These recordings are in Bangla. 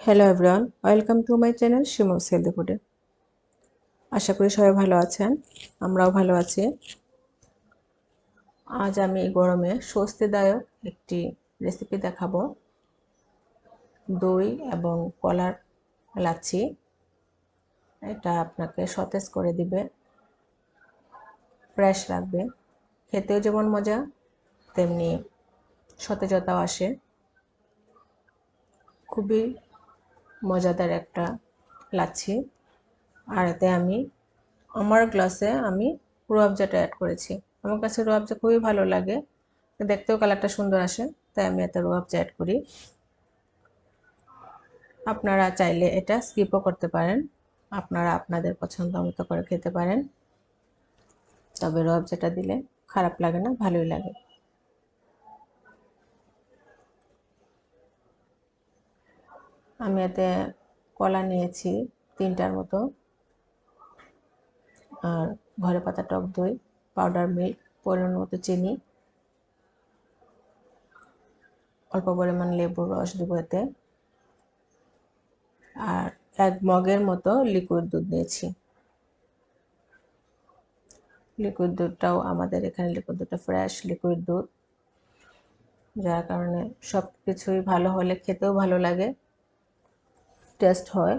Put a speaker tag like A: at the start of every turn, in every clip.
A: Hello everyone, welcome to my channel শিমুস হেলদি ফুডে। আশা করি সবাই ভালো আছেন, আমরাও ভালো আছি। আজ আমি গরমে স্বস্তিদায়ক একটি রেসিপি দেখাবো, দই এবং কলার লাচ্ছি। এটা আপনাকে সতেজ করে দিবে, ফ্রেশ রাখবে, খেতেও যেমন মজা তেমনি সতেজতাও আসে। খুবই মজাদার একটা লাচ্ছি। আর এতে আমার গ্লাসে আমি রুয়াবজাটা অ্যাড করেছি। আমার কাছে রুয়াবজা খুবই ভালো লাগে, দেখতেও কালারটা সুন্দর আসে, তাই আমি এতে রুয়াবজা অ্যাড করি। আপনারা চাইলে এটা স্কিপও করতে পারেন, আপনারা আপনাদের পছন্দ মতো করে খেতে পারেন, তবে রুয়াবজাটা দিলে খারাপ লাগে না, ভালোই লাগে। আমি এতে কলা নিয়েছি 3টার মতো, আর ঘরে পাতা টক দই, পাউডার মিল্ক, পরিমাণ মতো চিনি, অল্প পরিমাণ লেবুর রস দেবো এতে, আর 1 মগের মতো লিকুইড দুধ নিয়েছি। লিকুইড দুধটাও আমাদের এখানে লিকুইড দুধটা ফ্রেশ লিকুইড দুধ, যার কারণে সব কিছুই ভালো হলে খেতেও ভালো লাগে, টেস্ট হয়।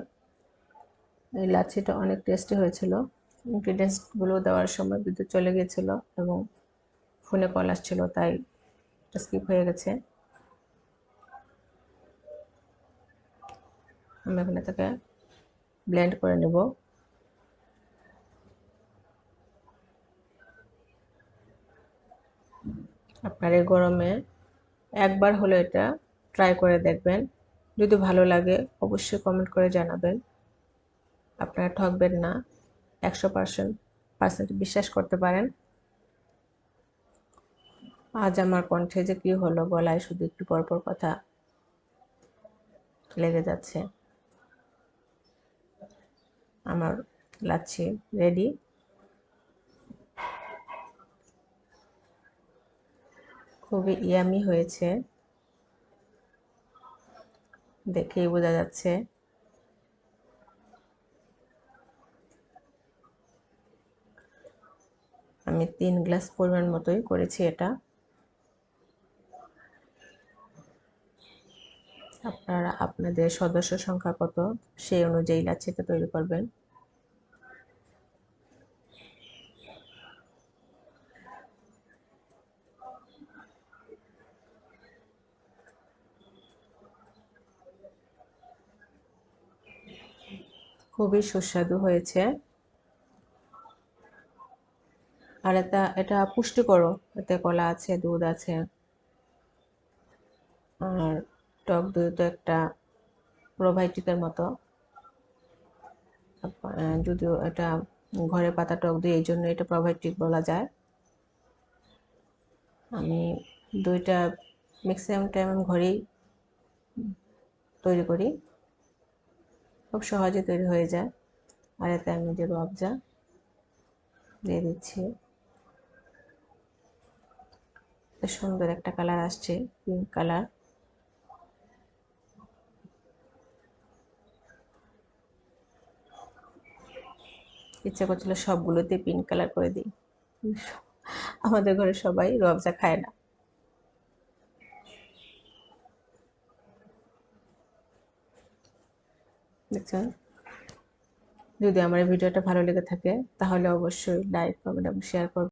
A: এই লাচ্ছিটা অনেক টেস্টি হয়েছিল। ইনগ্রিডিয়েন্টসগুলো দেওয়ার সময় বিদ্যুৎ চলে গিয়েছিল এবং ফোনে কল আসছিল, তাই স্কিপ হয়ে গেছে। আমি এখানে থেকে ব্লেন্ড করে নেব। আপনার এই গরমে একবার হলে এটা ট্রাই করে দেখবেন, যদি ভালো লাগে অবশ্যই কমেন্ট করে জানাবেন। আপনারা ঠকবেন না, 100% বিশ্বাস করতে পারেন। আজ আমার কণ্ঠে যে কি হলো, গলায় শুধু একটু পরপর কথা লেগে যাচ্ছে। আমার লাচ্ছি রেডি। খুবই ইয়ামি হয়েছে, দেখেই বোঝা যাচ্ছে। আমি 3 গ্লাস পরিমাণ মতোই করেছি এটা। আপনারা আপনাদের সদস্য সংখ্যা কত সেই অনুযায়ী লাচ্ছিটা তৈরি করবেন। খুবই সুস্বাদু হয়েছে, আর এটা পুষ্টিকরও। এতে কলা আছে, দুধ আছে, আর টক দই তো একটা প্রোবায়োটিকের মতো। যদিও এটা ঘরে পাতা টক দই, এই জন্য এটা প্রোবায়োটিক বলা যায়। আমি দইটা ম্যাক্সিমাম টাইম ঘরেই তৈরি করি, খুব সহজে তৈরি হয়ে যায়। আর এতে আমি যে রুয়াবজা দিয়ে দিচ্ছি, সুন্দর একটা কালার আসছে, পিঙ্ক কালার। ইচ্ছে করছিল সবগুলোতে পিঙ্ক কালার করে দিই, আমাদের ঘরে সবাই রুয়াবজা খায় না। দেখছেন, যদি আমার এই ভিডিওটা ভালো লেগে থাকে তাহলে অবশ্যই লাইক, কমেন্ট এবং শেয়ার করবেন।